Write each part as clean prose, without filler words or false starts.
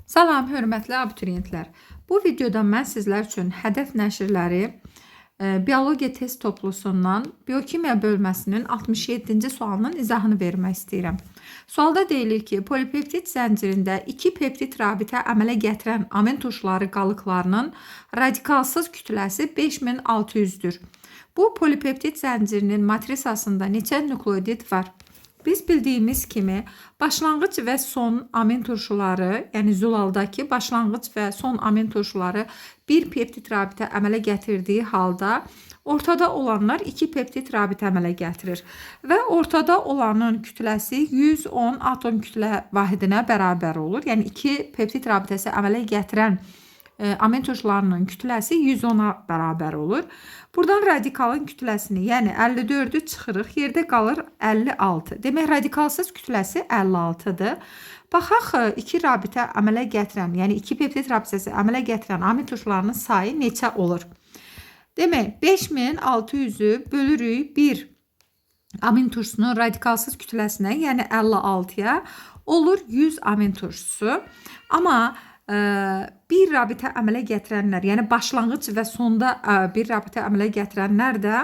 Salam, hörmətli abituriyentlər. Bu videoda mən sizlər üçün hədəf nəşrləri biologiya test toplusundan biokimiya bölməsinin 67-ci sualının izahını vermək istəyirəm. Sualda deyilir ki, polipeptid zəncirində 2 peptid rabitə əmələ gətirən amin turşuları qalıqlarının radikalsız kütləsi 5600-dür. Bu polipeptid zəncirinin matrisasında neçə nukleotid var? Biz bildiyimiz kimi başlanğıc və son amin turşuları, yəni zulaldakı başlanğıc və son amin turşuları bir peptid rabitə əmələ gətirdiyi halda ortada olanlar 2 peptid rabitə əmələ gətirir və ortada olanın kütləsi 110 atom kütlə vahidinə bərabər olur. Yəni 2 peptid rabitəsi əmələ gətirən amin turşularının kütləsi 110-a bərabər olur. Buradan radikalın kütləsini, yəni 54-ü çıxırıq, yerdə qalır 56. Demək, radikalsız kütləsi 56-dır. Baxaq, 2 rabitə əmələ gətirən, yəni 2 peptid rabitəsi əmələ gətirən amin turşularının sayı neçə olur? Demək, 5600-ü bölürük 1 amin turşusunun radikalsız kütləsinə, yəni 56-ya, olur 100 amin turşusu. Amma bir rabitə əmələ gətirənlər, yəni başlanğıc və sonda bir rabitə əmələ gətirənlər də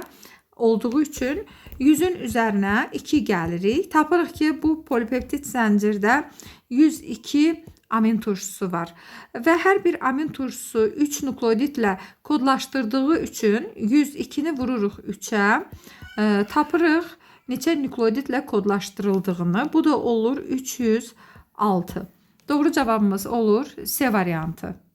olduğu üçün 100-ün üzərinə 2 gəlirik. Tapırıq ki, bu polipeptid zəncirdə 102 amin turşusu var və hər bir amin turşusu 3 nukleotidlə kodlaşdırdığı üçün 102-ni vururuq 3-ə, tapırıq neçə nukleotidlə kodlaşdırıldığını. Bu da olur 306. Doğru cevabımız olur C variantı.